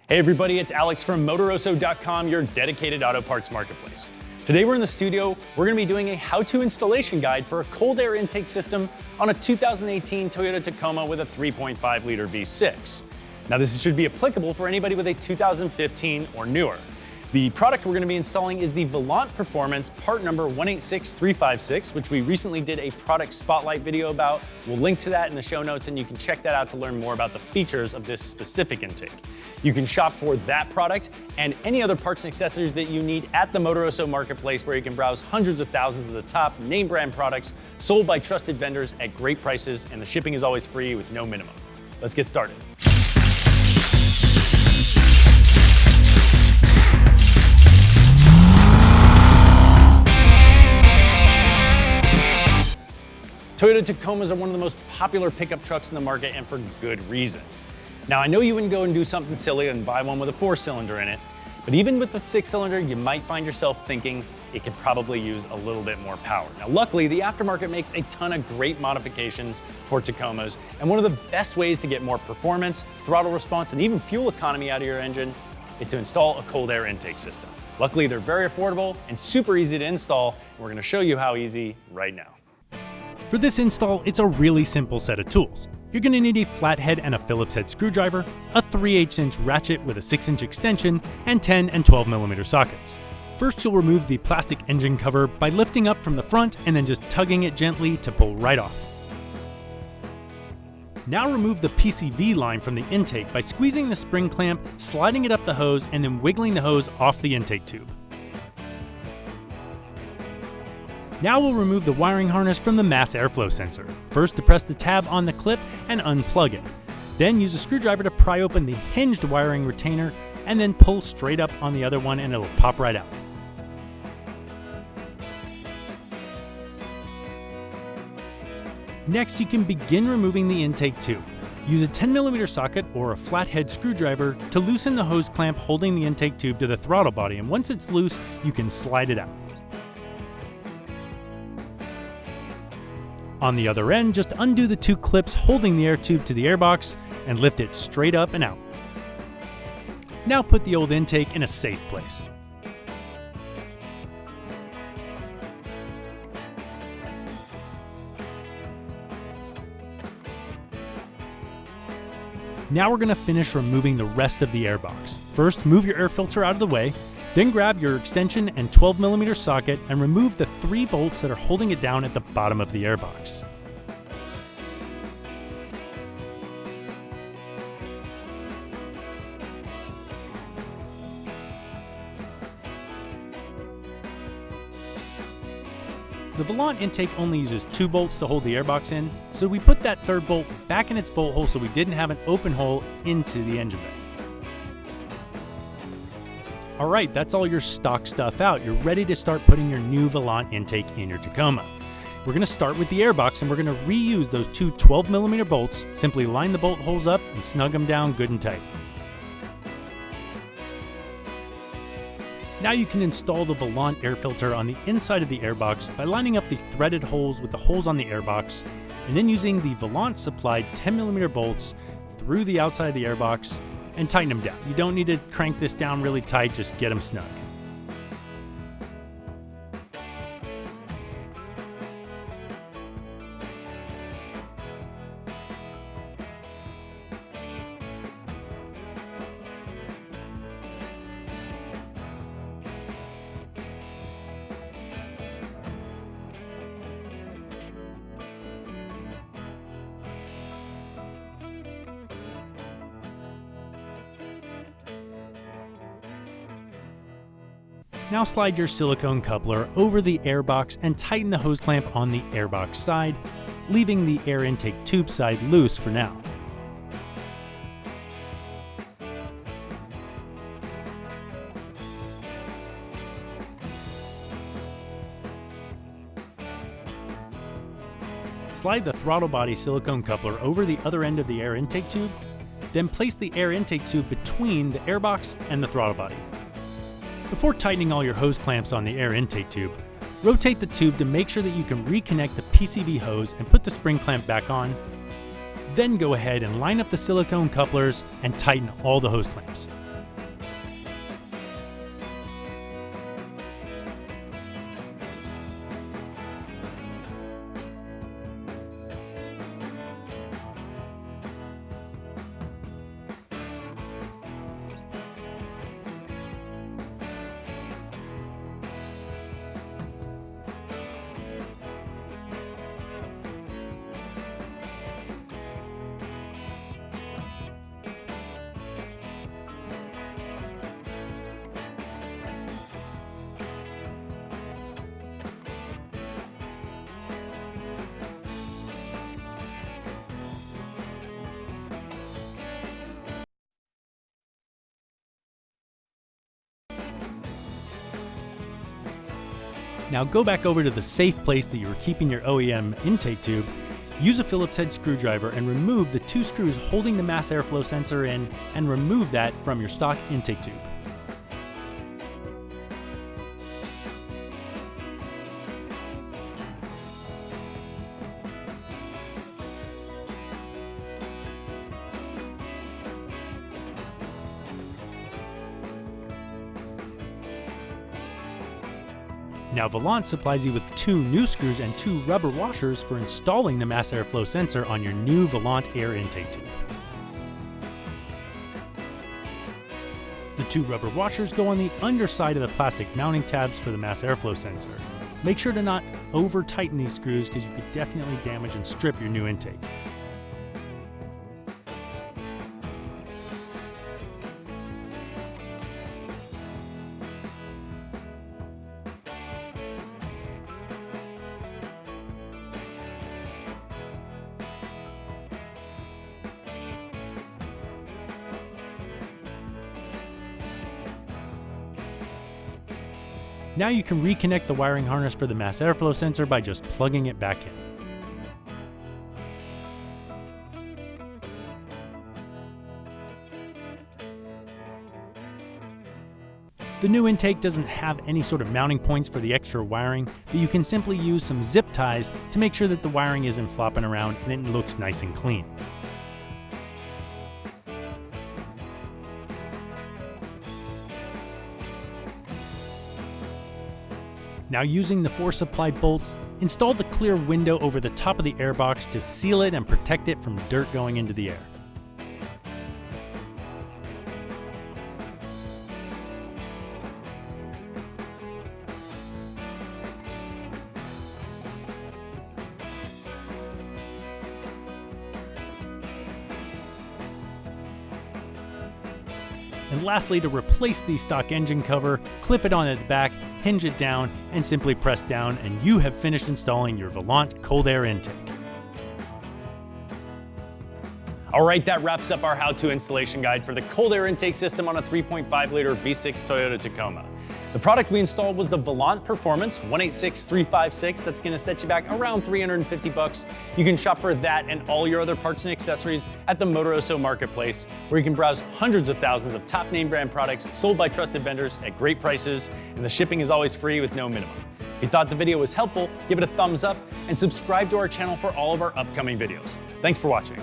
Hey everybody, it's Alex from Motoroso.com, your dedicated auto parts marketplace. Today we're in the studio, we're going to be doing a how-to installation guide for a cold air intake system on a 2018 Toyota Tacoma with a 3.5 liter V6. Now this should be applicable for anybody with a 2015 or newer. The product we're going to be installing is the Volant Performance part number 186356, which we recently did a product spotlight video about. We'll link to that in the show notes and you can check that out to learn more about the features of this specific intake. You can shop for that product and any other parts and accessories that you need at the Motoroso marketplace, where you can browse hundreds of thousands of the top name brand products sold by trusted vendors at great prices, and the shipping is always free with no minimum. Let's get started. Toyota Tacomas are one of the most popular pickup trucks in the market, and for good reason. Now I know you wouldn't go and do something silly and buy one with a 4-cylinder in it, but even with the 6-cylinder, you might find yourself thinking it could probably use a little bit more power. Now luckily, the aftermarket makes a ton of great modifications for Tacomas, and one of the best ways to get more performance, throttle response, and even fuel economy out of your engine is to install a cold air intake system. Luckily, they're very affordable and super easy to install, and we're going to show you how easy right now. For this install, it's a really simple set of tools. You're going to need a flathead and a Phillips head screwdriver, a 3/8" ratchet with a 6" extension, and 10 and 12mm sockets. First, you'll remove the plastic engine cover by lifting up from the front and then just tugging it gently to pull right off. Now remove the PCV line from the intake by squeezing the spring clamp, sliding it up the hose, and then wiggling the hose off the intake tube. Now we'll remove the wiring harness from the mass airflow sensor. First, depress the tab on the clip and unplug it. Then use a screwdriver to pry open the hinged wiring retainer and then pull straight up on the other one and it'll pop right out. Next, you can begin removing the intake tube. Use a 10mm socket or a flathead screwdriver to loosen the hose clamp holding the intake tube to the throttle body, and once it's loose, you can slide it out. On the other end, just undo the 2 clips holding the air tube to the airbox and lift it straight up and out. Now put the old intake in a safe place. Now we're going to finish removing the rest of the airbox. First, move your air filter out of the way. Then grab your extension and 12mm socket and remove the 3 bolts that are holding it down at the bottom of the airbox. The Volant intake only uses 2 bolts to hold the airbox in, so we put that 3rd bolt back in its bolt hole so we didn't have an open hole into the engine bay. Alright, that's all your stock stuff out. You're ready to start putting your new Volant intake in your Tacoma. We're going to start with the airbox and we're going to reuse those 2 12mm bolts. Simply line the bolt holes up and snug them down good and tight. Now you can install the Volant air filter on the inside of the airbox by lining up the threaded holes with the holes on the airbox, and then using the Volant supplied 10mm bolts through the outside of the airbox and tighten them down. You don't need to crank this down really tight, just get them snug. Now slide your silicone coupler over the airbox and tighten the hose clamp on the airbox side, leaving the air intake tube side loose for now. Slide the throttle body silicone coupler over the other end of the air intake tube, then place the air intake tube between the airbox and the throttle body. Before tightening all your hose clamps on the air intake tube, rotate the tube to make sure that you can reconnect the PCV hose and put the spring clamp back on. Then go ahead and line up the silicone couplers and tighten all the hose clamps. Now go back over to the safe place that you were keeping your OEM intake tube, use a Phillips head screwdriver and remove the 2 screws holding the mass airflow sensor in, and remove that from your stock intake tube. Now Volant supplies you with 2 new screws and 2 rubber washers for installing the mass airflow sensor on your new Volant Air Intake tube. The 2 rubber washers go on the underside of the plastic mounting tabs for the mass airflow sensor. Make sure to not over tighten these screws because you could definitely damage and strip your new intake. Now you can reconnect the wiring harness for the mass airflow sensor by just plugging it back in. The new intake doesn't have any sort of mounting points for the extra wiring, but you can simply use some zip ties to make sure that the wiring isn't flopping around and it looks nice and clean. Now using the force supply bolts, install the clear window over the top of the airbox to seal it and protect it from dirt going into the air. And lastly, to replace the stock engine cover, clip it on at the back, hinge it down, and simply press down, and you have finished installing your Volant cold air intake. All right, that wraps up our how-to installation guide for the cold air intake system on a 3.5-liter V6 Toyota Tacoma. The product we installed was the Volant Performance 186356. That's going to set you back around $350. You can shop for that and all your other parts and accessories at the Motoroso Marketplace, where you can browse hundreds of thousands of top name brand products sold by trusted vendors at great prices, and the shipping is always free with no minimum. If you thought the video was helpful, give it a thumbs up and subscribe to our channel for all of our upcoming videos. Thanks for watching.